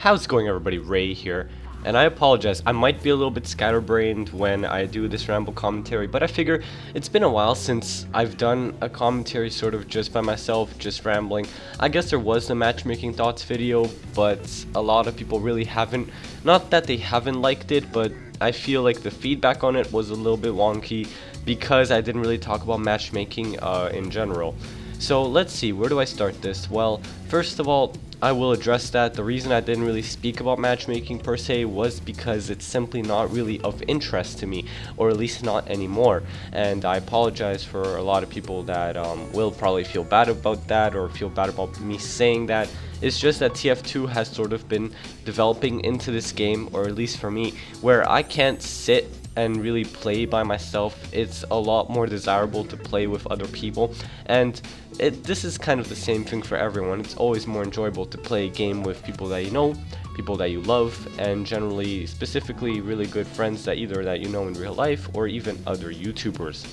How's it going, everybody? Ray here, and I apologize. I might be a little bit scatterbrained when I do this ramble commentary, but I figure it's been a while since I've done a commentary sort of just by myself, just rambling. I guess there was the matchmaking thoughts video, but a lot of people really haven't, not that they haven't liked it, but I feel like the feedback on it was a little bit wonky because I didn't really talk about matchmaking in general. So let's see, where do I start this? Well, first of all, I will address that. The reason I didn't really speak about matchmaking per se was because it's simply not really of interest to me, or at least not anymore. And I apologize for a lot of people that will probably feel bad about that or feel bad about me saying that. It's just that TF2 has sort of been developing into this game, or at least for me, where I can't sit and really play by myself. It's a lot more desirable to play with other people, and this is kind of the same thing for everyone. It's always more enjoyable to play a game with people that you know, people that you love, and generally, specifically, really good friends that either that you know in real life or even other YouTubers.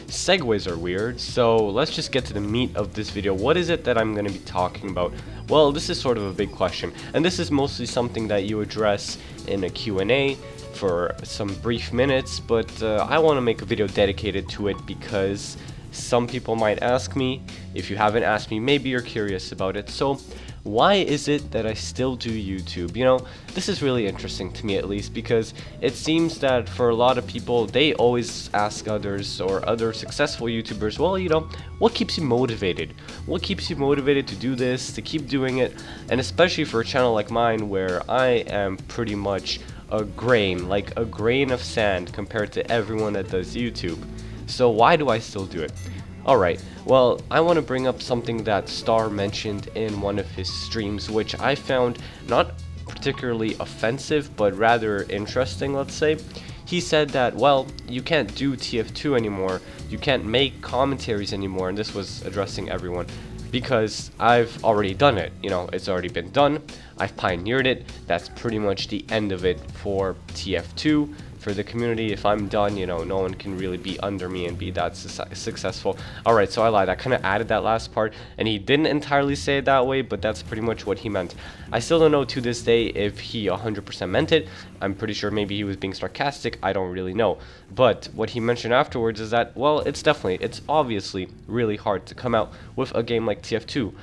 Segues are weird, so let's just get to the meat of this video. What is it that I'm going to be talking about? Well, this is sort of a big question, and this is mostly something that you address in a Q&A for some brief minutes, but I want to make a video dedicated to it because some people might ask me. If you haven't asked me, maybe you're curious about it. So why is it that I still do YouTube? You know, this is really interesting to me, at least, because it seems that for a lot of people, they always ask others or other successful YouTubers, well, you know, what keeps you motivated? What keeps you motivated to do this, to keep doing it? And especially for a channel like mine, where I am pretty much a grain, like a grain of sand compared to everyone that does YouTube. So why do I still do it? Alright, well, I want to bring up something that Star mentioned in one of his streams, which I found not particularly offensive, but rather interesting, let's say. He said that, well, you can't do TF2 anymore, you can't make commentaries anymore, and this was addressing everyone, because I've already done it. You know, it's already been done, I've pioneered it, that's pretty much the end of it for TF2. For the community, if I'm done, you know, no one can really be under me and be that successful. Alright, so I lied. I kind of added that last part, and he didn't entirely say it that way, but that's pretty much what he meant. I still don't know to this day if he 100% meant it. I'm pretty sure maybe he was being sarcastic. I don't really know. But what he mentioned afterwards is that, well, it's obviously really hard to come out with a game like TF2.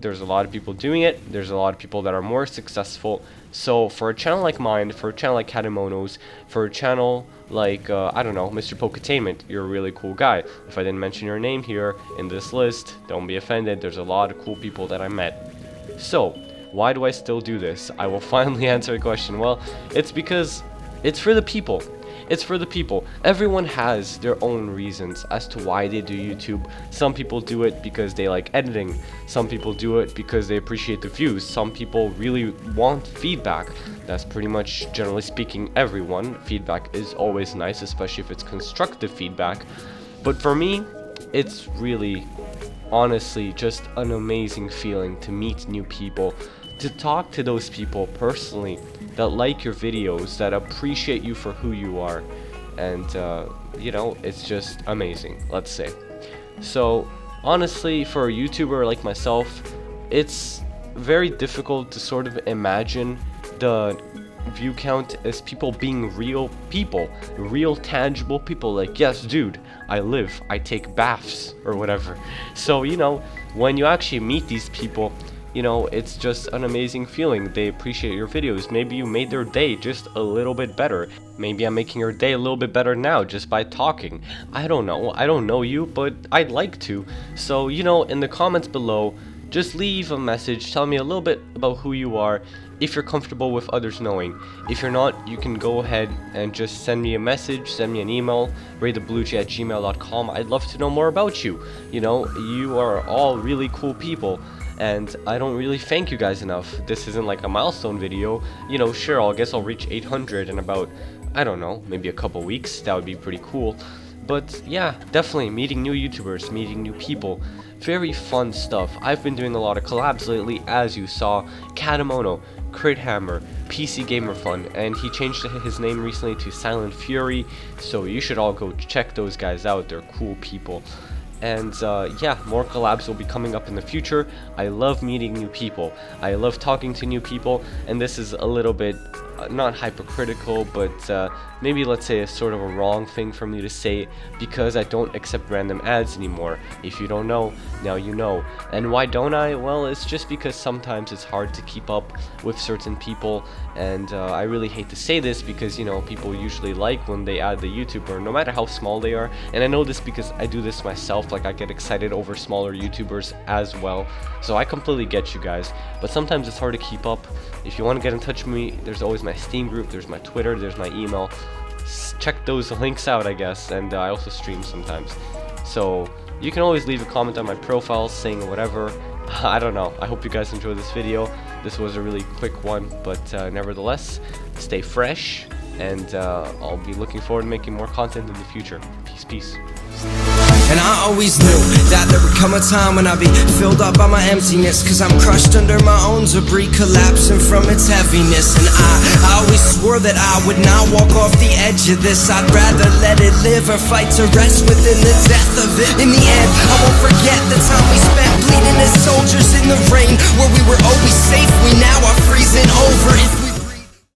There's a lot of people doing it, there's a lot of people that are more successful. So for a channel like mine, for a channel like Katamono's, for a channel like, I don't know, Mr. Poketainment, you're a really cool guy. If I didn't mention your name here in this list, don't be offended, there's a lot of cool people that I met. So, why do I still do this? I will finally answer the question. Well, it's because it's for the people. It's for the people. Everyone has their own reasons as to why they do YouTube. Some people do it because they like editing. Some people do it because they appreciate the views. Some people really want feedback. That's pretty much, generally speaking, everyone. Feedback is always nice, especially if it's constructive feedback. But for me, it's really, honestly, just an amazing feeling to meet new people, to talk to those people personally that like your videos, that appreciate you for who you are, and you know, it's just amazing, let's say. So honestly, for a YouTuber like myself, it's very difficult to sort of imagine the view count as people being real people, real tangible people, like, yes dude, I live, I take baths or whatever. So, you know, when you actually meet these people, you know, it's just an amazing feeling. They appreciate your videos. Maybe you made their day just a little bit better. Maybe I'm making your day a little bit better now just by talking. I don't know. I don't know you, but I'd like to. So, you know, in the comments below, just leave a message. Tell me a little bit about who you are, if you're comfortable with others knowing. If you're not, you can go ahead and just send me a message, send me an email, raythebluejay@gmail.com. I'd love to know more about you. You know, you are all really cool people, and I don't really thank you guys enough. This isn't like a milestone video. You know, sure, I guess I'll reach 800 in about, I don't know, maybe a couple weeks. That would be pretty cool. But yeah, definitely meeting new YouTubers, meeting new people. Very fun stuff. I've been doing a lot of collabs lately, as you saw. Katamono, Crit Hammer, PC Gamer Fun, and he changed his name recently to Silent Fury, so you should all go check those guys out. They're cool people. And yeah, more collabs will be coming up in the future. I love meeting new people. I love talking to new people, and this is a little bit not hypocritical, but maybe let's say a sort of a wrong thing for me to say, because I don't accept random ads anymore. If you don't know, now you know. And why don't I? Well, it's just because sometimes it's hard to keep up with certain people, and I really hate to say this because, you know, people usually like when they add the YouTuber, no matter how small they are. And I know this because I do this myself. Like, I get excited over smaller YouTubers as well, so I completely get you guys, but sometimes it's hard to keep up. If you want to get in touch with me, there's always my Steam group, there's my Twitter, there's my email. Check those links out, I guess, and I also stream sometimes. So you can always leave a comment on my profile saying whatever. I don't know. I hope you guys enjoyed this video. This was a really quick one, but nevertheless, stay fresh, and I'll be looking forward to making more content in the future. Peace, peace. And I always knew that there would come a time when I'd be filled up by my emptiness, cause I'm crushed under my own debris, collapsing from its heaviness. And I always swore that I would not walk off the edge of this. I'd rather let it live or fight to rest within the death of it. In the end, I won't forget